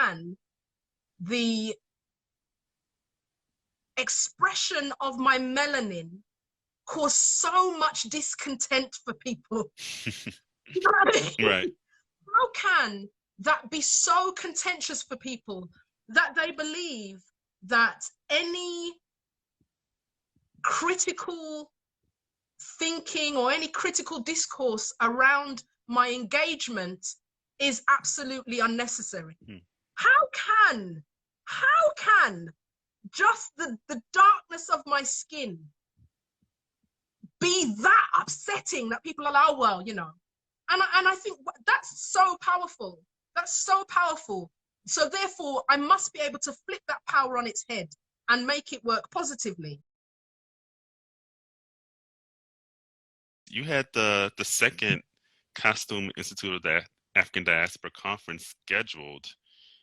can the expression of my melanin cause so much discontent for people? You know what I mean? Right. How can that be so contentious for people that they believe that any critical thinking or any critical discourse around my engagement is absolutely unnecessary? How can just the darkness of my skin be that upsetting that people allow? Well, you know, and I think that's so powerful. That's so powerful. So therefore, I must be able to flip that power on its head and make it work positively. You had the second Costume Institute of the African Diaspora Conference scheduled,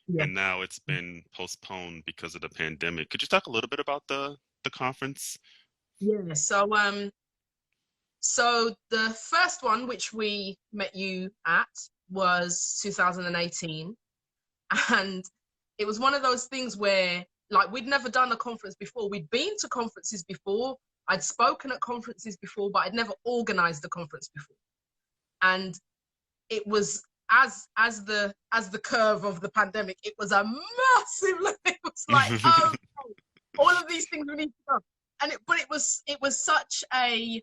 Yeah. and now it's been postponed because of the pandemic. Could you talk a little bit about the conference? Yeah. So the first one, which we met you at, was 2018. And it was one of those things where, like, we'd never done a conference before. We'd been to conferences before. I'd spoken at conferences before, but I'd never organized a conference before. And it was as the curve of the pandemic, it was a massive, it was like, oh, all of these things we need to go. But it was such a,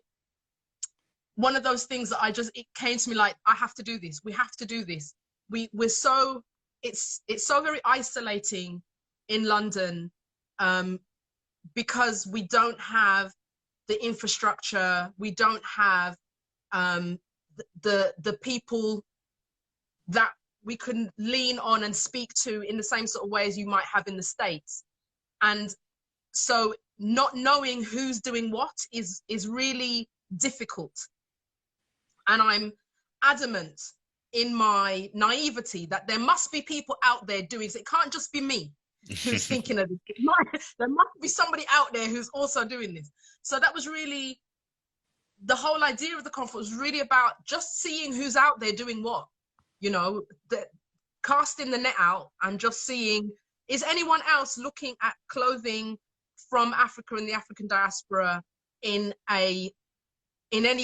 one of those things that it came to me like, I have to do this. We have to do this. We're so, it's so very isolating in London, because we don't have the infrastructure. We don't have the people that we can lean on and speak to in the same sort of way as you might have in the States. And so not knowing who's doing what is really difficult. And I'm adamant in my naivety that there must be people out there doing it. It can't just be me who's thinking of this. There must be somebody out there who's also doing this. So that was really, the whole idea of the conference was really about just seeing who's out there doing what, you know, casting the net out and just seeing, is anyone else looking at clothing from Africa and the African diaspora in any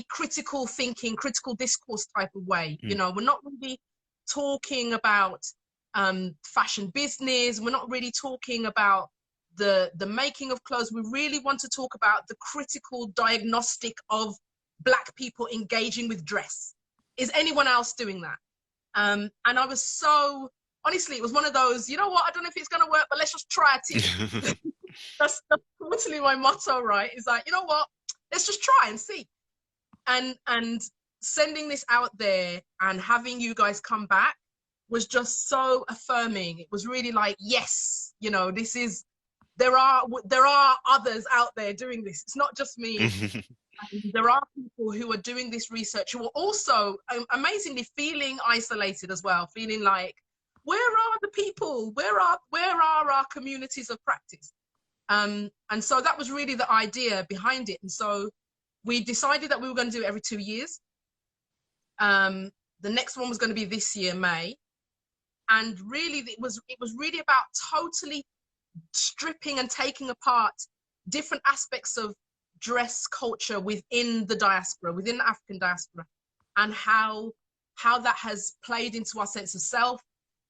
critical thinking, critical discourse type of way? You know, we're not really talking about fashion business. We're not really talking about the making of clothes. We really want to talk about the critical diagnostic of Black people engaging with dress. Is anyone else doing that? And I was so, honestly, it was one of those, you know what, I don't know if it's going to work, but let's just try it. That's totally my motto, right? Is like, you know what, let's just try and see. And sending this out there and having you guys come back was just so affirming. It was really like, yes, you know, this is, there are others out there doing this. It's not just me. There are people who are doing this research who are also amazingly feeling isolated as well, feeling like, where are the people? Where are our communities of practice? And so that was really the idea behind it. And so we decided that we were going to do it every 2 years. The next one was going to be this year, May. And really, it was really about totally stripping and taking apart different aspects of dress culture within the diaspora, within the African diaspora, and how that has played into our sense of self,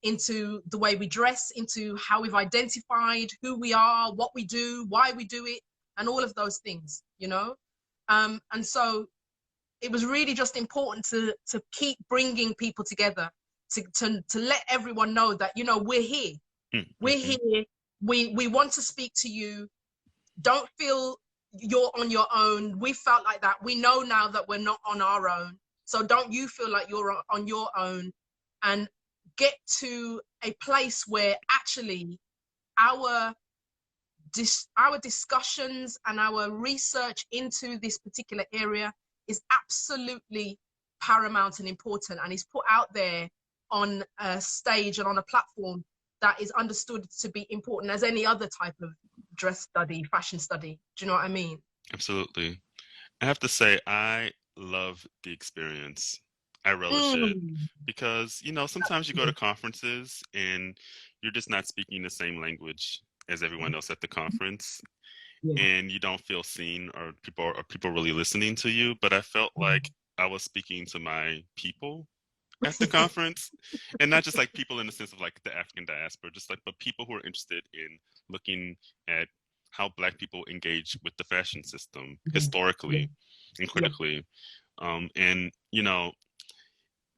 into the way we dress, into how we've identified who we are, what we do, why we do it, and all of those things, you know? And so it was really just important to keep bringing people together, to let everyone know that, you know, we're here. We're here. We want to speak to you. Don't feel you're on your own. We felt like that. We know now that we're not on our own. So don't you feel like you're on your own, and get to a place where actually our discussions and our research into this particular area is absolutely paramount and important, and is put out there on a stage and on a platform that is understood to be important as any other type of dress study, fashion study. Do you know what I mean? Absolutely. I have to say, I love the experience. I relish it Mm. because, you know, sometimes you go to conferences and you're just not speaking the same language as everyone else at the conference, Yeah. and you don't feel seen, or people really listening to you. But I felt like I was speaking to my people at the conference, and not just like people in the sense of like the African diaspora, just like, but people who are interested in looking at how Black people engage with the fashion system Yeah. historically and Yeah. critically. And you know,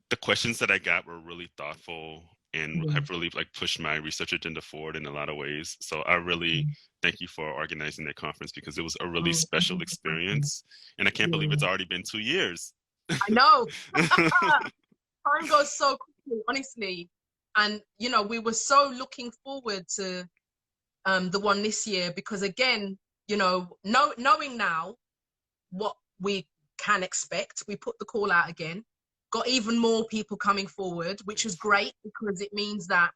the questions that I got were really thoughtful and Yeah. have really like pushed my research agenda forward in a lot of ways. So I really thank you for organizing that conference because it was a really Oh, special experience. And I can't believe yeah. it's already been 2 years. I know. Time goes so quickly, honestly. And you know, we were so looking forward to the one this year because again, you know, knowing now what we can expect, we put the call out again, got even more people coming forward, which was Yes. great because it means that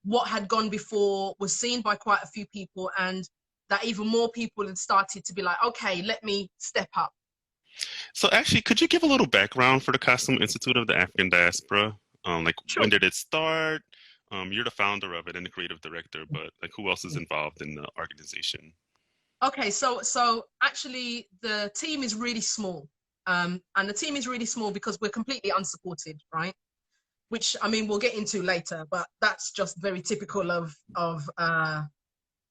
what had gone before was seen by quite a few people, and that even more people had started to be like, okay, let me step up. So actually, could you give a little background for the Costume Institute of the African Diaspora? Like Sure. when did it start? You're the founder of it and the creative director, but like who else is involved in the organization? Okay, so actually the team is really small. And the team is really small because we're completely unsupported, right? Which I mean we'll get into later, but that's just very typical of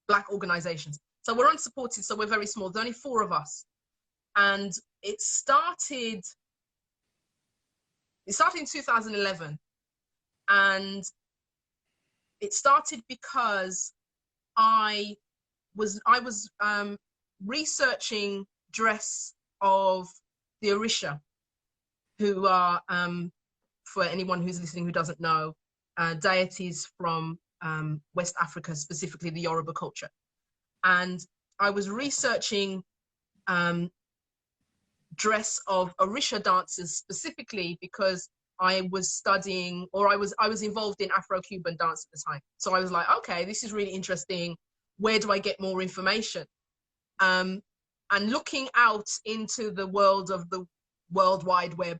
Black organizations. So we're unsupported, so we're very small. There's only 4 of us. And it started in 2011. And it started because I was researching dress of the Orisha, who are, for anyone who's listening who doesn't know, deities from West Africa, specifically the Yoruba culture. And I was researching dress of Orisha dancers specifically because I was studying, or I was involved in Afro-Cuban dance at the time. So I was like, okay, this is really interesting. Where do I get more information? And looking out into the world of the World Wide Web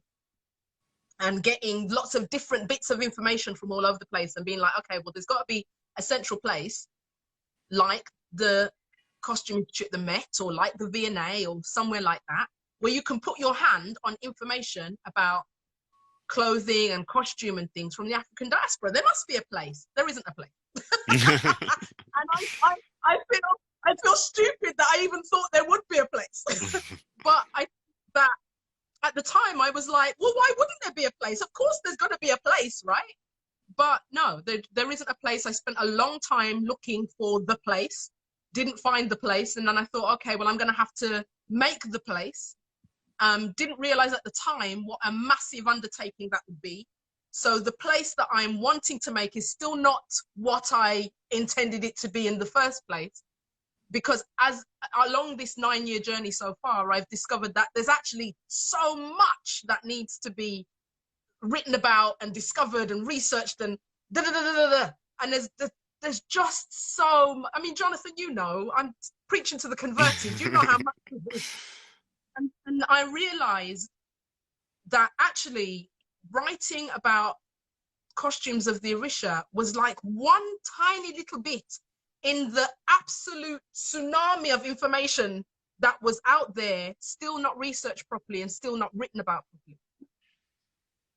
and getting lots of different bits of information from all over the place and being like, okay, well, there's got to be a central place like the Costume Institute, the Met, or like the V&A or somewhere like that, where you can put your hand on information about clothing and costume and things from the African diaspora. There must be a place. There isn't a place. And I feel stupid that I even thought there would be a place. But that at the time I was like, well, why wouldn't there be a place? Of course there's got to be a place, right? But no, there isn't a place. I spent a long time looking for the place, didn't find the place. And then I thought, okay, well, I'm going to have to make the place. Didn't realize at the time what a massive undertaking that would be. So the place that I'm wanting to make is still not what I intended it to be in the first place. Because as along this 9-year journey so far, I've discovered that there's actually so much that needs to be written about and discovered and researched and da da da da da. And there's just so. I mean, Jonathan, you know, I'm preaching to the converted. You know how much it is. And I realized that actually writing about costumes of the Orisha was like one tiny little bit in the absolute tsunami of information that was out there, still not researched properly and still not written about properly.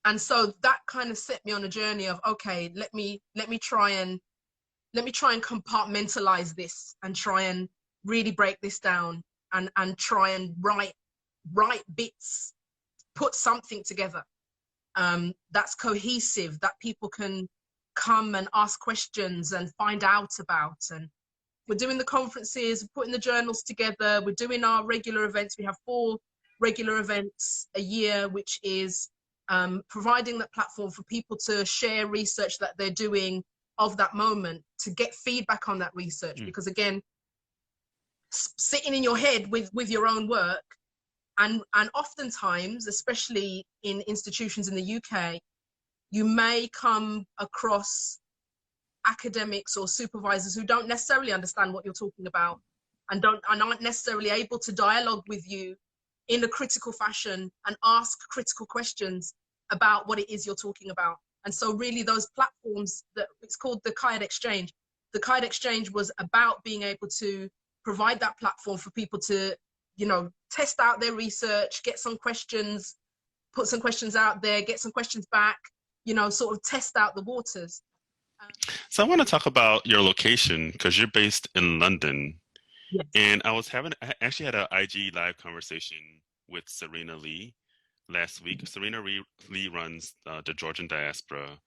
And so that kind of set me on a journey of, okay, let me try and compartmentalize this and try and really break this down and try and write bits, put something together that's cohesive, that people can come and ask questions and find out about. And we're doing the conferences, putting the journals together, we're doing our regular events. We have 4 regular events a year, which is providing that platform for people to share research that they're doing of that moment, to get feedback on that research. Because again, sitting in your head with your own work, and oftentimes, especially in institutions in the UK, you may come across academics or supervisors who don't necessarily understand what you're talking about and aren't necessarily able to dialogue with you in a critical fashion and ask critical questions. about what it is you're talking about. And so really those platforms, that it's called the Kayak Exchange. The Kayak Exchange was about being able to provide that platform for people to, you know, test out their research, get some questions, put some questions out there, get some questions back, you know, sort of test out the waters. So I want to talk about your location, because you're based in London. Yes. And I actually had an IG live conversation with Serena Lee last week. Serena Lee runs the Georgian Diaspora,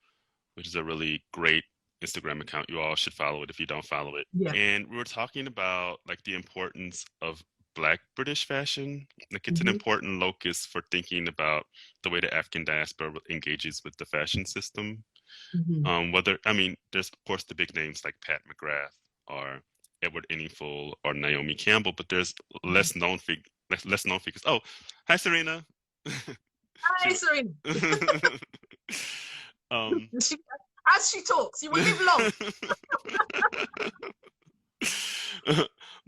which is a really great Instagram account. You all should follow it if you don't follow it. Yeah. And we were talking about like the importance of Black British fashion. Like it's an important locus for thinking about the way the African diaspora engages with the fashion system. There's of course the big names like Pat McGrath or Edward Inningful or Naomi Campbell, but there's less known figures. Oh, hi Serena. Hi Serena. As she talks, you will live long.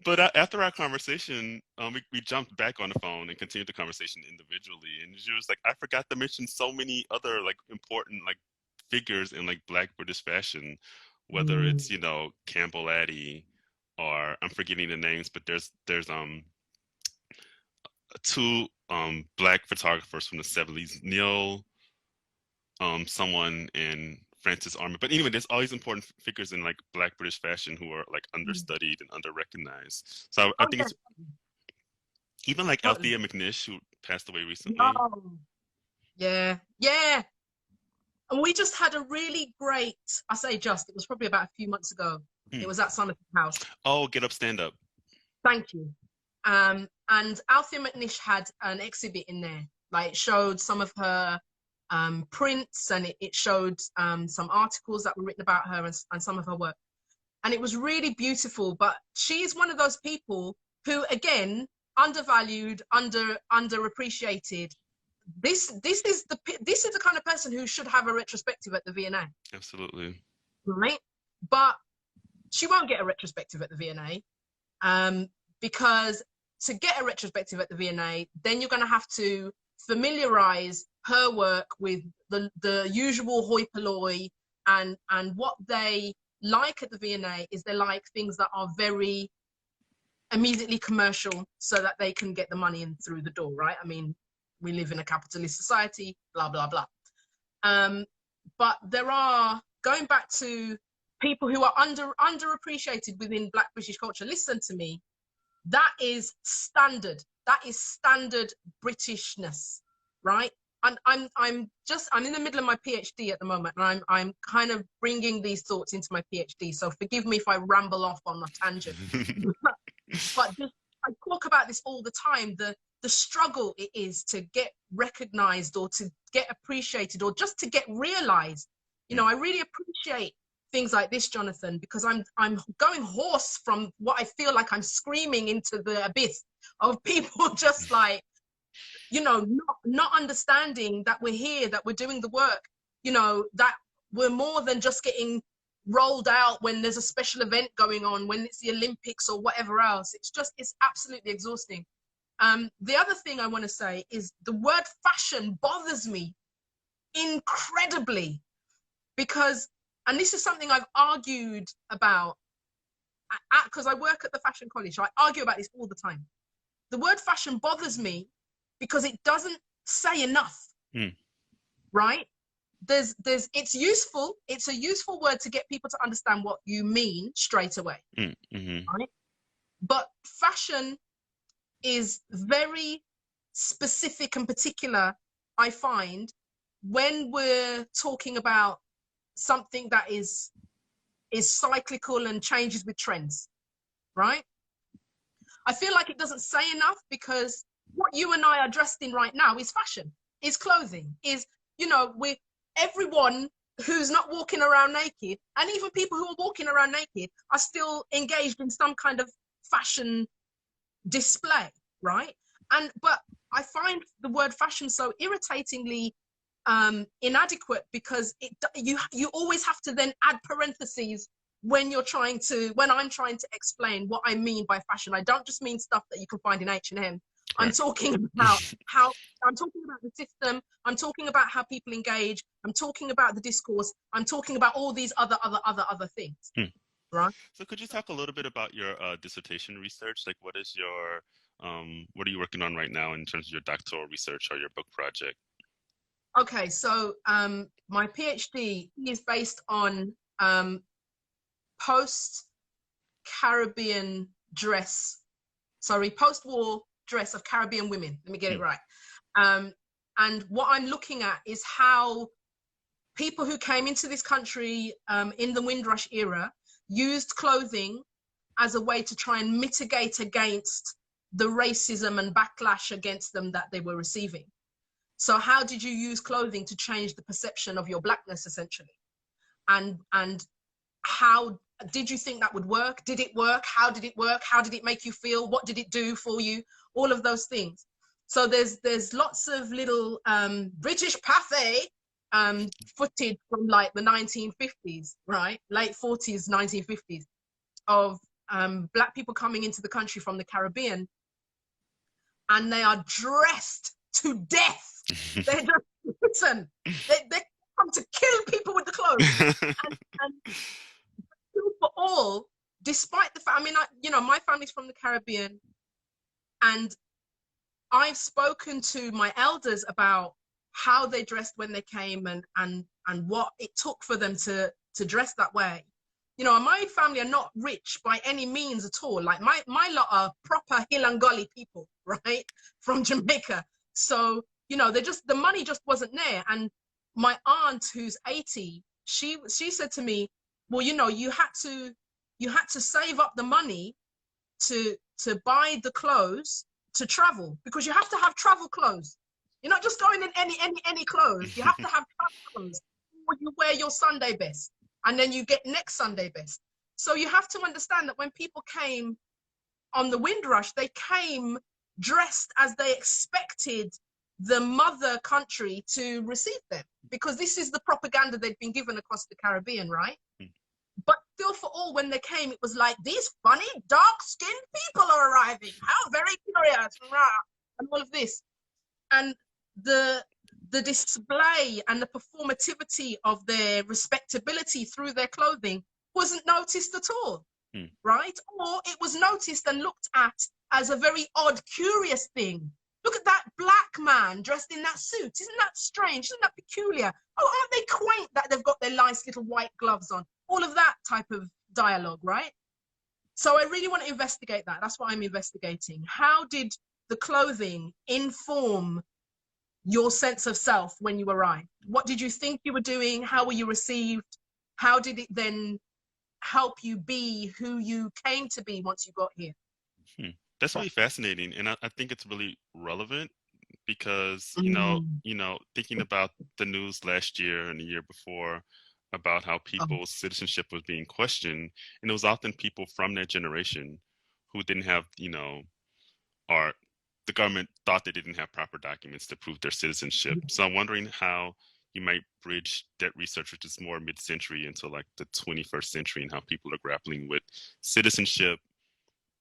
But after our conversation, we jumped back on the phone and continued the conversation individually. And she was like, I forgot to mention so many other like important like figures in like Black British fashion, whether it's, you know, Campbell Addy or I'm forgetting the names, but there's two Black photographers from the 70s, Neil, someone in Francis Army. But anyway, there's all these important figures in like Black British fashion who are like understudied and under-recognized. So I think it's even like Althea McNish, who passed away recently. Yeah. And we just had a really great, it was probably about a few months ago. It was at Somerset House. Oh, Get Up, Stand Up. Thank you. And Althea McNish had an exhibit in there. Like, it showed some of her prints, and it showed some articles that were written about her and some of her work. And it was really beautiful. But she's one of those people who, again, undervalued, underappreciated. This is the kind of person who should have a retrospective at the V&A. Absolutely. Right? But she won't get a retrospective at the V&A, because to get a retrospective at the V&A, then you're going to have to familiarize her work with the usual hoi polloi, and what they like at the V&A is they like things that are very immediately commercial so that they can get the money in through the door, right? I mean, we live in a capitalist society, blah, blah, blah. But there are, going back to people who are underappreciated within Black British culture, listen to me, that is standard. That is standard Britishness, right? I'm in the middle of my PhD at the moment, and I'm kind of bringing these thoughts into my PhD. So forgive me if I ramble off on a tangent. But just, I talk about this all the time, the struggle it is to get recognized or to get appreciated or just to get realized. You know, I really appreciate things like this, Jonathan, because I'm going hoarse from what I feel like I'm screaming into the abyss of people just like, you know, not understanding that we're here, that we're doing the work, you know, that we're more than just getting rolled out when there's a special event going on, when it's the Olympics or whatever else. It's absolutely exhausting. The other thing I want to say is the word fashion bothers me incredibly, because, and this is something I've argued about, because I work at the Fashion College, so I argue about this all the time. The word fashion bothers me because it doesn't say enough, right? It's useful. It's a useful word to get people to understand what you mean straight away, right? But fashion is very specific and particular, I find, when we're talking about something that is cyclical and changes with trends, right? I feel like it doesn't say enough, because what you and I are dressed in right now is fashion, is clothing, is, you know, everyone who's not walking around naked, and even people who are walking around naked, are still engaged in some kind of fashion display, right? But I find the word fashion so irritatingly inadequate, because you always have to then add parentheses when I'm trying to explain what I mean by fashion. I don't just mean stuff that you can find in H&M I'm talking about I'm talking about the system. I'm talking about how people engage. I'm talking about the discourse. I'm talking about all these other things, right? So could you talk a little bit about your dissertation research? Like, what is your what are you working on right now in terms of your doctoral research or your book project? Okay, so my PhD is based on post-Caribbean post-war dress of Caribbean women. Let me get it right. And what I'm looking at is how people who came into this country in the Windrush era used clothing as a way to try and mitigate against the racism and backlash against them that they were receiving. So how did you use clothing to change the perception of your blackness, essentially? And how did you think that would work? Did it work? How did it work? How did it make you feel? What did it do for you? All of those things. So there's lots of little British Pathé footage from like the 1950s, right? Late 40s, 1950s, of Black people coming into the country from the Caribbean, and they are dressed to death. They're just, listen, they come to kill people with the clothes. and for all, despite the fact, I mean, my family's from the Caribbean, and I've spoken to my elders about how they dressed when they came and what it took for them to dress that way. My family are not rich by any means at all. Like my lot are proper Hilangoli people, right? From Jamaica. So, the money just wasn't there. And my aunt, who's 80, she said to me, well, you had to save up the money to buy the clothes to travel, because you have to have travel clothes. You're not just going in any clothes. You have to have travel clothes. Or you wear your Sunday best, and then you get next Sunday best. So you have to understand that when people came on the Windrush, they came dressed as they expected the mother country to receive them, because this is the propaganda they'd been given across the Caribbean, right? But still, for all, when they came, it was like, these funny dark-skinned people are arriving. How very curious, and all of this. And the display and the performativity of their respectability through their clothing wasn't noticed at all, right? Or it was noticed and looked at as a very odd, curious thing. Look at that black man dressed in that suit. Isn't that strange? Isn't that peculiar? Oh, aren't they quaint that they've got their nice little white gloves on? All of that type of dialogue, right? So I really want to investigate that. That's what I'm investigating. How did the clothing inform your sense of self when you arrived? What did you think you were doing? How were you received? How did it then help you be who you came to be once you got here? That's really fascinating, and I think it's really relevant because thinking about the news last year and the year before about how people's citizenship was being questioned, and it was often people from that generation who didn't have, or the government thought they didn't have proper documents to prove their citizenship. So I'm wondering how you might bridge that research, which is more mid-century, into like the 21st century, and how people are grappling with citizenship,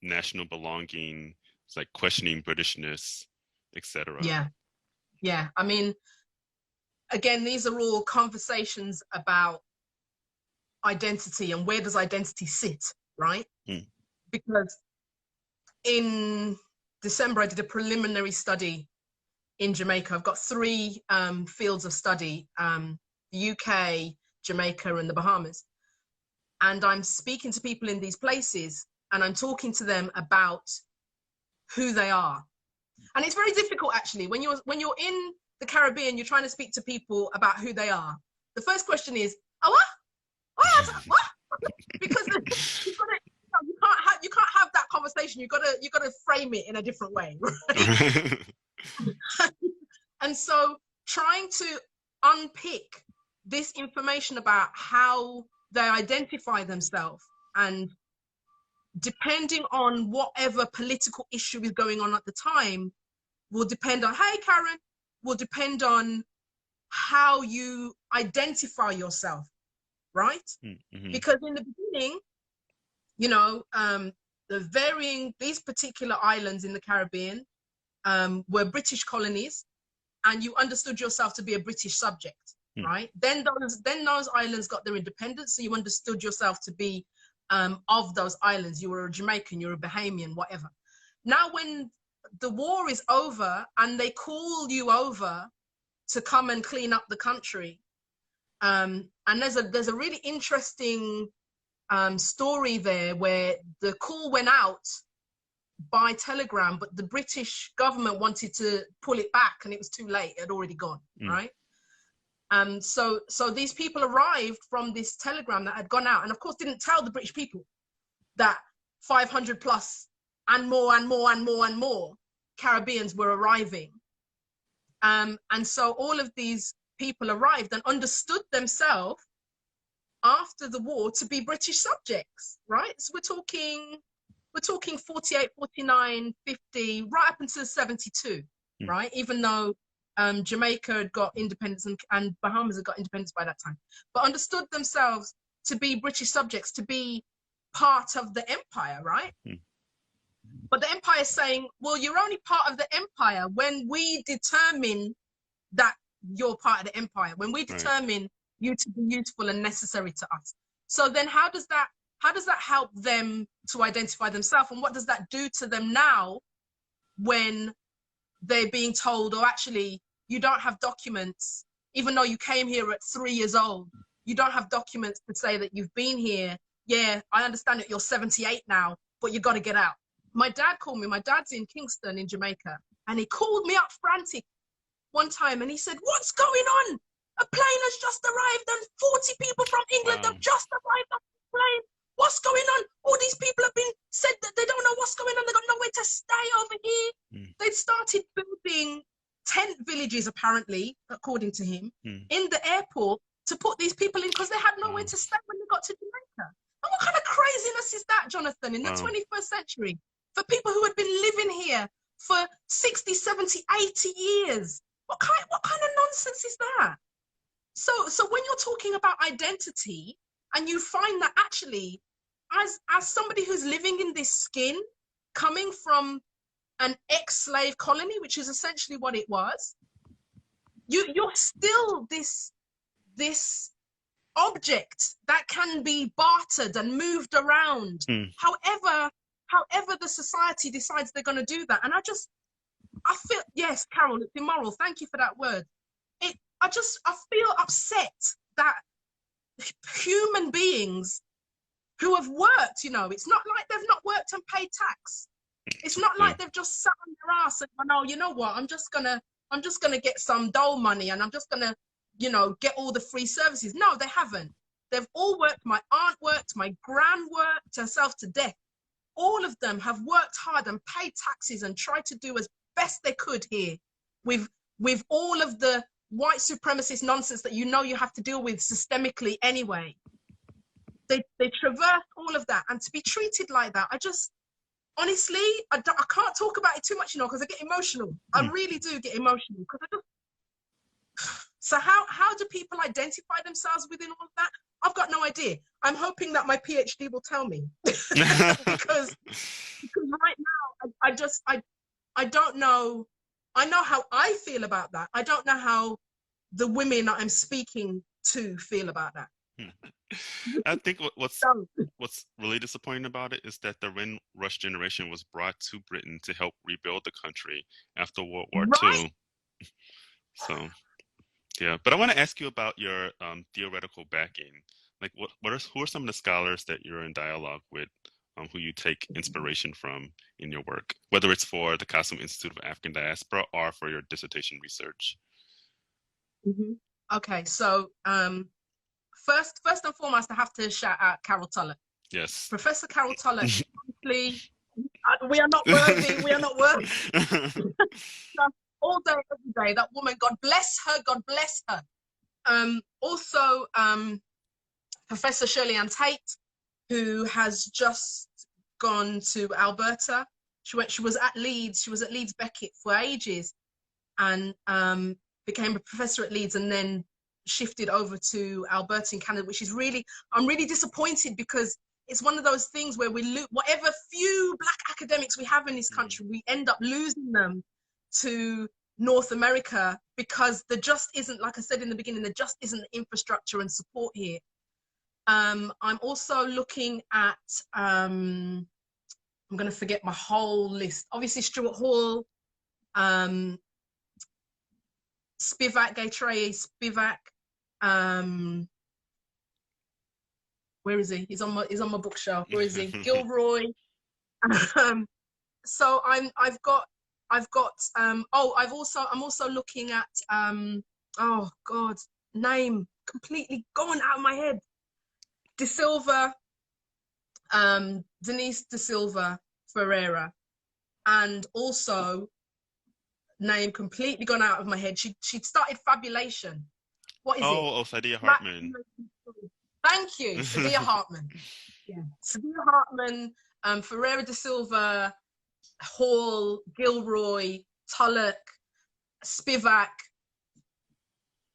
national belonging, it's like questioning Britishness, etc. Yeah. I mean, again, these are all conversations about identity and where does identity sit, right? Because in December, I did a preliminary study in Jamaica. I've got 3 fields of study, the UK, Jamaica, and the Bahamas. And I'm speaking to people in these places, and I'm talking to them about who they are. And it's very difficult, actually, when you're in the Caribbean, you're trying to speak to people about who they are. The first question is, oh, what? Because you can't have that conversation. You gotta frame it in a different way, right? And so trying to unpick this information about how they identify themselves, and depending on whatever political issue is going on at the time, will depend on, hey, Karen, will depend on how you identify yourself, right? Because in the beginning, these particular islands in the Caribbean, were British colonies, and you understood yourself to be a British subject, right? Then those islands got their independence, so you understood yourself to be of those islands. You were a Jamaican, you're a Bahamian, whatever. Now, when the war is over and they call you over to come and clean up the country, and there's a really interesting story there where the call went out by telegram, but the British government wanted to pull it back, and it was too late. It had already gone, right? So these people arrived from this telegram that had gone out, and of course didn't tell the British people that 500 plus and more and more and more and more Caribbeans were arriving. And so all of these people arrived and understood themselves after the war to be British subjects, right? So we're talking 48, 49, 50, right up until 72, right? Even though Jamaica had got independence and Bahamas had got independence by that time, but understood themselves to be British subjects, to be part of the empire, right? But the empire is saying, well, you're only part of the empire when we determine that you're part of the empire, when we determine you to be useful and necessary to us. So then how does that help them to identify themselves, and what does that do to them now when they're being told, oh, actually, you don't have documents, even though you came here at 3 years old, you don't have documents to say that you've been here. Yeah, I understand that you're 78 now, but you got to get out. My dad called me. My dad's in Kingston in Jamaica, and he called me up frantic one time, and he said, what's going on? A plane has just arrived, and 40 people from England have just arrived on the plane. What's going on? All these people have been said that they don't know what's going on. They got nowhere to stay over here. They'd started building tent villages, apparently, according to him, in the airport to put these people in because they had nowhere to stay when they got to Jamaica. And what kind of craziness is that, Jonathan, in the 21st century? For people who had been living here for 60, 70, 80 years. What kind of nonsense is that? So when you're talking about identity, and you find that actually, as somebody who's living in this skin, coming from an ex-slave colony, which is essentially what it was, you're still this object that can be bartered and moved around, however the society decides they're going to do that. And I feel, yes, Carol, it's immoral. Thank you for that word. I feel upset that human beings who have worked, it's not like they've not worked and paid tax. It's not like they've just sat on their ass and gone, oh, you know what, I'm just gonna get some dole money and I'm just gonna, get all the free services. No, they haven't. They've all worked. My aunt worked, my gran worked herself to death. All of them have worked hard and paid taxes and tried to do as best they could here with all of the white supremacist nonsense that you have to deal with systemically anyway. They traverse all of that, and to be treated like that, honestly, I can't talk about it too much, because I get emotional. I really do get emotional so how do people identify themselves within all of that? I've got no idea. I'm hoping that my PhD will tell me because right now I don't know. I know how I feel about that. I don't know how the women that I'm speaking to feel about that. I think what's really disappointing about it is that the Windrush generation was brought to Britain to help rebuild the country after World War II. So, yeah. But I want to ask you about your theoretical backing. Like, who are some of the scholars that you're in dialogue with, who you take inspiration from in your work, whether it's for the Kasum Institute of African Diaspora or for your dissertation research? Okay, so first and foremost, I have to shout out Carol Tullett. Yes. Professor Carol Tullett, honestly, we are not worthy. We are not worthy. All day, every day, that woman, God bless her, God bless her. Also, Professor Shirley Ann Tate, who has just gone to Alberta. She was at Leeds Beckett for ages, and became a professor at Leeds, and then shifted over to Alberta in Canada, which is I'm really disappointed, because it's one of those things where we lose whatever few Black academics we have in this country. We end up losing them to North America, because there just isn't, like I said in the beginning, there just isn't the infrastructure and support here. I'm also looking at, I'm going to forget my whole list. Obviously, Stuart Hall, Spivak, Gaytrey Spivak. Where is he? He's on my bookshelf. Where is he? Gilroy. So I'm also looking at oh God, name completely gone out of my head. De Silva, Denise De Silva Ferreira, and also name completely gone out of my head. She started Fabulation. What is it? Oh, Sadia Hartman. Thank you, Sadia Hartman. Yeah, Sadia Hartman, Ferreira De Silva, Hall, Gilroy, Tulloch, Spivak,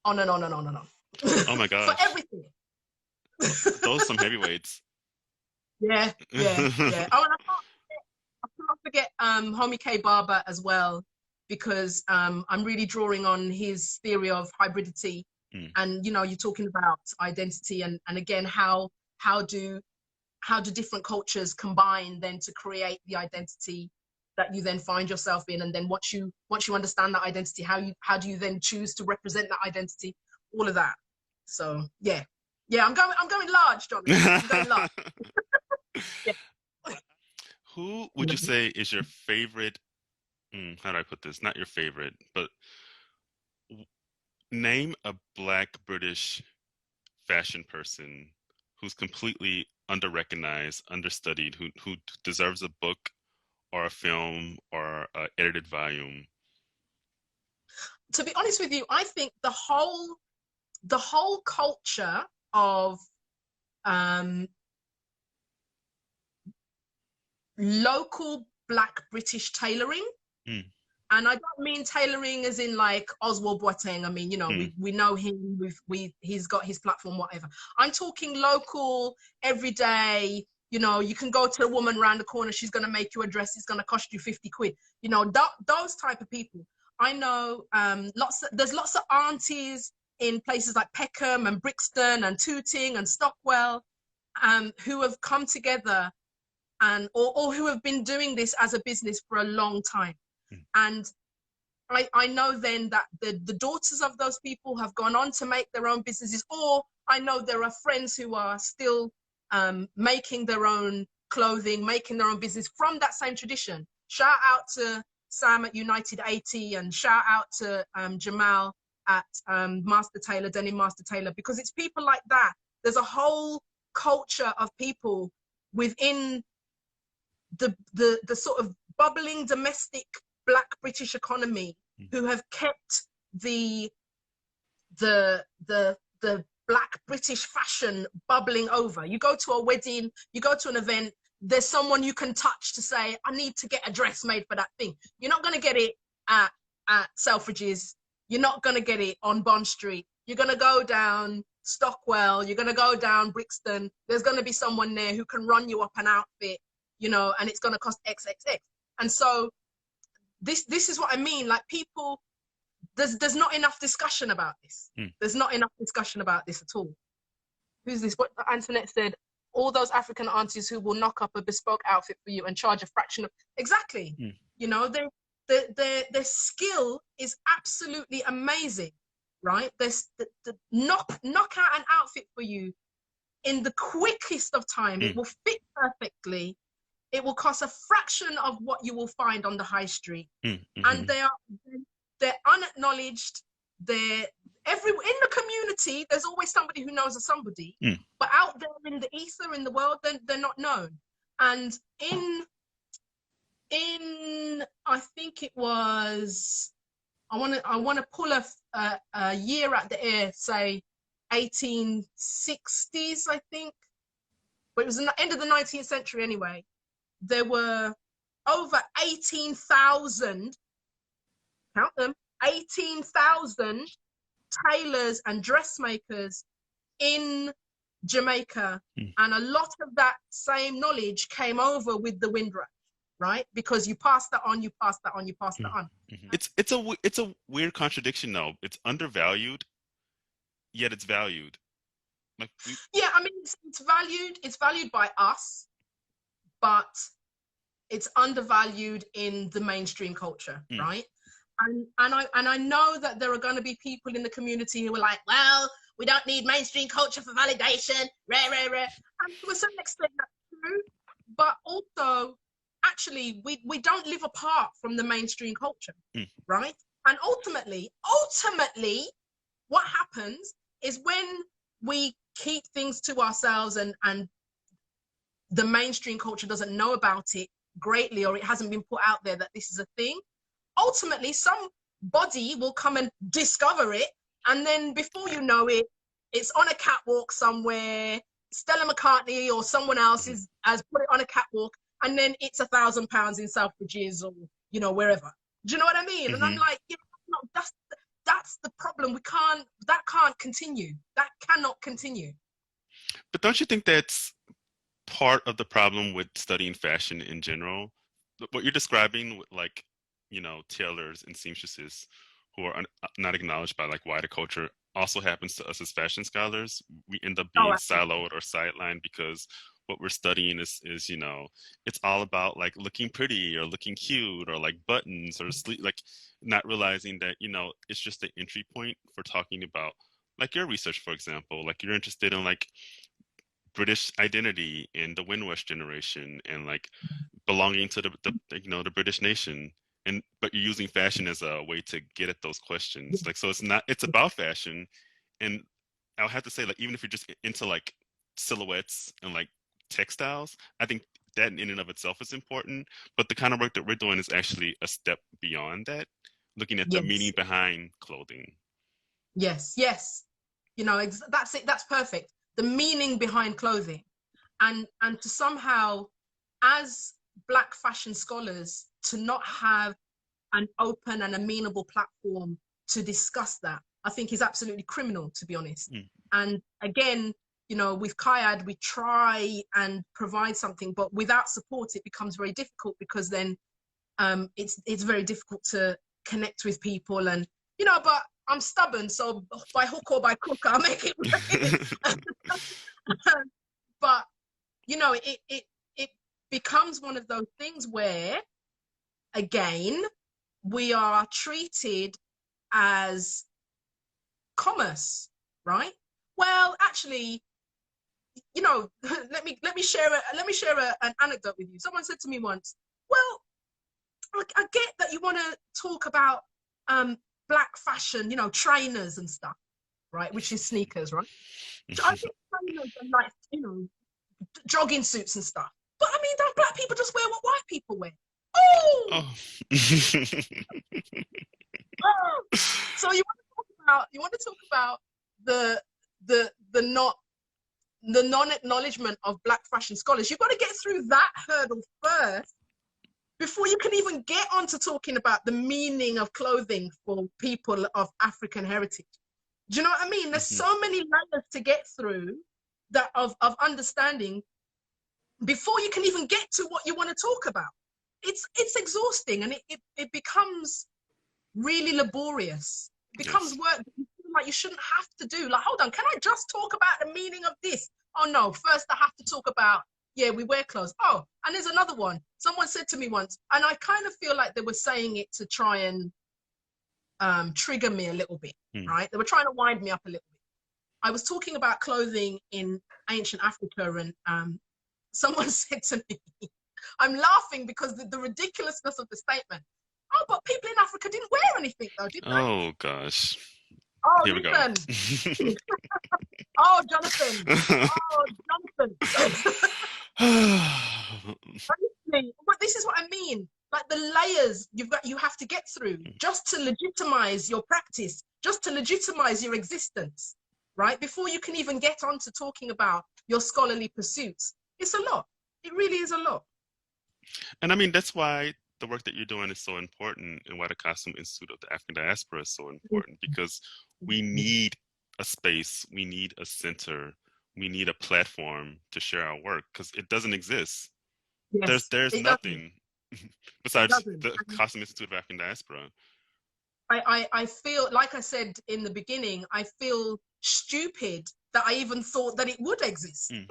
on and on and on and on. Oh my gosh. For everything. Those are some heavyweights. Yeah. Oh, and I can't forget Homie K. Barber as well, because I'm really drawing on his theory of hybridity. And, you know, you're talking about identity and again, how do different cultures combine then to create the identity that you then find yourself in, and then once you understand that identity, how do you then choose to represent that identity, all of that. So yeah, I'm going large, John. I'm going large. Yeah. Who would you say is your favorite, how do I put this, not your favorite, but name a Black British fashion person who's completely under-recognized, understudied, who deserves a book or a film or an edited volume? To be honest with you, I think the whole culture of local Black British tailoring, and I don't mean tailoring as in like Oswald Boateng. I mean, you know, we know him. He's got his platform, whatever. I'm talking local, everyday. You know, you can go to a woman around the corner. She's going to make you a dress. It's going to cost you 50 quid. You know, those type of people. I know there's lots of aunties in places like Peckham and Brixton and Tooting and Stockwell, who have come together and or who have been doing this as a business for a long time. And I know then that the daughters of those people have gone on to make their own businesses, or I know there are friends who are still making their own clothing, making their own business from that same tradition. Shout out to Sam at United 80, and shout out to Jamal at Master Tailor, Denim Master Tailor, because it's people like that. There's a whole culture of people within the sort of bubbling domestic Black British economy who have kept the Black British fashion bubbling over. You go to a wedding, you go to an event, there's someone you can touch to say, I need to get a dress made for that thing. You're not going to get it at Selfridges. You're not going to get it on Bond Street. You're going to go down Stockwell. You're going to go down Brixton. There's going to be someone there who can run you up an outfit, you know, and it's going to cost XXX. And so this is what I mean. Like, people, there's not enough discussion about this. There's not enough discussion about this at all. Who's this? What Antoinette said, all those African aunties who will knock up a bespoke outfit for you and charge a fraction of, exactly. You know, their skill is absolutely amazing, right? There's the knock out an outfit for you in the quickest of time. It will fit perfectly. It will cost a fraction of what you will find on the high street. And they're unacknowledged. They're in the community. There's always somebody who knows of somebody, but out there in the ether, in the world, they're not known. And in I think it was, I want to pull a year at the air, say 1860s, I think, but it was the end of the 19th century anyway. There were over 18,000, count them, 18,000 tailors and dressmakers in Jamaica. And a lot of that same knowledge came over with the Windrush. right? Because you pass that on, you pass that on, you pass that on. It's a weird contradiction though. It's undervalued, yet it's valued. Like yeah, I mean, it's valued by us, but it's undervalued in the mainstream culture, right? And I know that there are going to be people in the community who are like, well, we don't need mainstream culture for validation, rare. And to a certain extent, that's true. But also, actually, we don't live apart from the mainstream culture, right? And ultimately, what happens is when we keep things to ourselves and the mainstream culture doesn't know about it greatly, or it hasn't been put out there that this is a thing, ultimately somebody will come and discover it, and then before you know it, it's on a catwalk somewhere. Stella McCartney or someone else has put it on a catwalk, and then it's £1,000 in Selfridges or wherever. Do you know what I mean? And I'm like, no, that's the problem. That can't continue. That cannot continue. But don't you think that's part of the problem with studying fashion in general? What you're describing with, like, tailors and seamstresses who are not acknowledged by like wider culture also happens to us as fashion scholars. We end up being siloed or sidelined because what we're studying is it's all about like looking pretty or looking cute or like buttons or sleep, like not realizing that it's just the entry point for talking about like your research, for example. Like you're interested in like British identity and the Windrush generation and like belonging to the British nation, but you're using fashion as a way to get at those questions. Like, so it's about fashion. And I'll have to say, like, even if you're just into like silhouettes and like textiles, I think that in and of itself is important. But the kind of work that we're doing is actually a step beyond that, looking at the meaning behind clothing. Yes. That's it. That's perfect. The meaning behind clothing, and to somehow, as Black fashion scholars, to not have an open and amenable platform to discuss that, I think is absolutely criminal, to be honest. And again, with Kayad, we try and provide something, but without support, it becomes very difficult, because then it's very difficult to connect with people. And but I'm stubborn, so by hook or by crook, I'll make it work. But it becomes one of those things where, again, we are treated as commerce, right? Well, actually, let me share an anecdote with you. Someone said to me once, well, I get that you want to talk about Black fashion, trainers and stuff, right? Which is sneakers, right? So I think trainers and like, jogging suits and stuff. But I mean, don't Black people just wear what white people wear? Oh! So you want to talk about the non-acknowledgement of Black fashion scholars. You've got to get through that hurdle first before you can even get on to talking about the meaning of clothing for people of African heritage. Do you know what I mean? There's so many layers to get through that of understanding before you can even get to what you want to talk about. It's exhausting, and it becomes really laborious. It becomes work that you feel like you shouldn't have to do. Like, hold on, can I just talk about the meaning of this? Oh no, first I have to talk about, we wear clothes. Oh, and there's another one. Someone said to me once, and I kind of feel like they were saying it to try and trigger me a little bit, right? They were trying to wind me up a little bit. I was talking about clothing in ancient Africa, and someone said to me, I'm laughing because the ridiculousness of the statement. Oh, but people in Africa didn't wear anything though, did they? Oh gosh. Oh, here listen. we go. Oh, Jonathan. But this is what I mean. Like the layers you have to get through just to legitimize your practice, just to legitimize your existence, right? Before you can even get on to talking about your scholarly pursuits. It's a lot. It really is a lot. And I mean, that's why the work that you're doing is so important, and why the Costume Institute of the African Diaspora is so important, because we need a space, we need a center, we need a platform to share our work, because it doesn't exist. Yes, There's nothing. It Besides doesn't. the Custom Institute of African Diaspora. I feel, like I said in the beginning, I feel stupid that I even thought that it would exist. You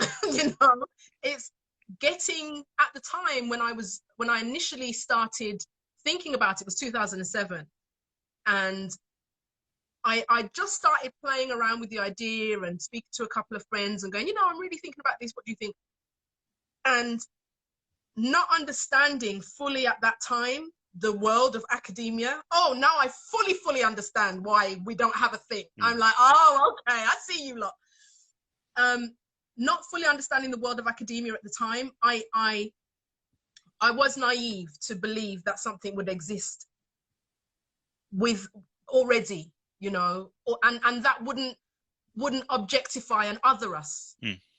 know, it's getting, at the time when I initially started thinking about it, was 2007. And I just started playing around with the idea and speaking to a couple of friends and going, you know, I'm really thinking about this. What do you think? And not understanding fully at that time the world of academia. Oh, now I fully understand why we don't have a thing. I'm like, oh, okay, I see you lot. Not fully understanding the world of academia at the time, I was naive to believe that something would exist with already, you know, and that wouldn't objectify and other us,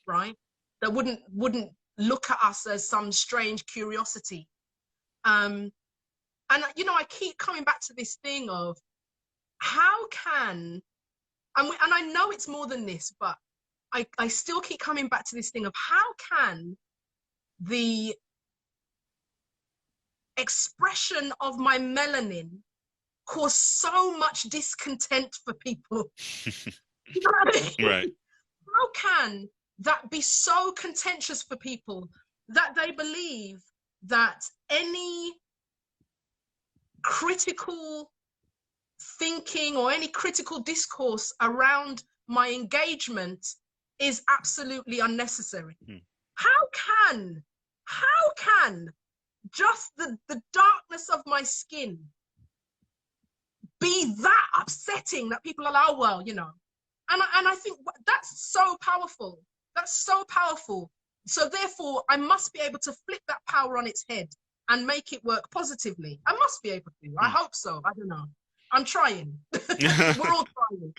right? That wouldn't look at us as some strange curiosity. And you know, I keep coming back to this thing of how can, and I know it's more than this, but I still keep coming back to this thing of how can the expression of my melanin cause so much discontent for people? You know what I mean? Right. How can that be so contentious for people that they believe that any critical thinking or any critical discourse around my engagement is absolutely unnecessary? How can just the darkness of my skin be that upsetting that people allow, well, you know? And I think that's so powerful. That's so powerful. So therefore, I must be able to flip that power on its head and make it work positively. I must be able to. I hope so. I don't know. I'm trying. We're all trying.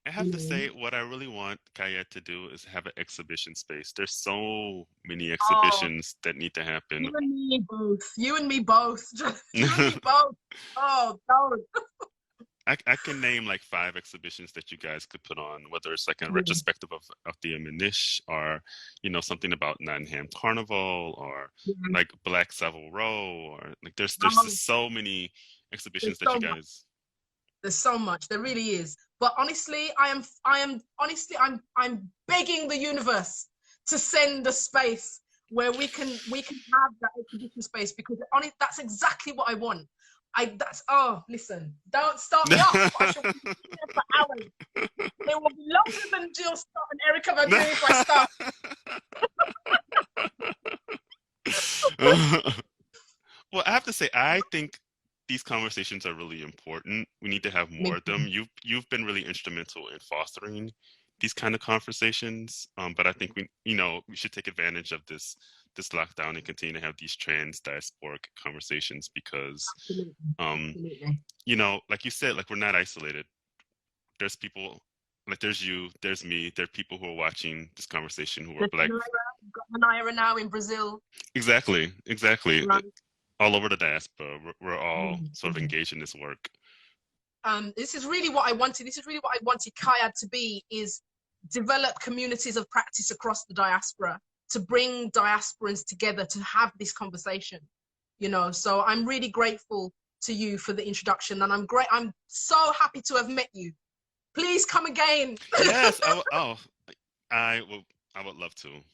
I have to say, what I really want Kayet to do is have an exhibition space. There's so many exhibitions that need to happen. You and me both. You and me both. You and me both. Oh, no. I can name like 5 exhibitions that you guys could put on, whether it's like a retrospective of the Amanish, or, you know, something about Nottingham Carnival, or like Black Savile Row, or like there's just so many exhibitions that you guys. There's so much. There really is. But honestly, I'm begging the universe to send a space where we can have that exhibition space, because that's exactly what I want. Listen, don't start me off. I shall be here for hours. It will be longer than Jill Scott and Erica Badri if I start. Well, I have to say, I think these conversations are really important. We need to have more of them. You've been really instrumental in fostering these kind of conversations. But I think we should take advantage of this lockdown and continue to have these trans diasporic conversations, because you know, like you said, like, we're not isolated. There's people, like, there's you, there's me, there are people who are watching this conversation who are Black. Manira now in Brazil. Exactly. Right. All over the diaspora, we're all sort of engaged in this work. This is really what I wanted. This is really what I wanted Kayad to be, is develop communities of practice across the diaspora, to bring diasporans together to have this conversation, you know. So I'm really grateful to you for the introduction, and I'm so happy to have met you. Please come again. Yes. I would love to.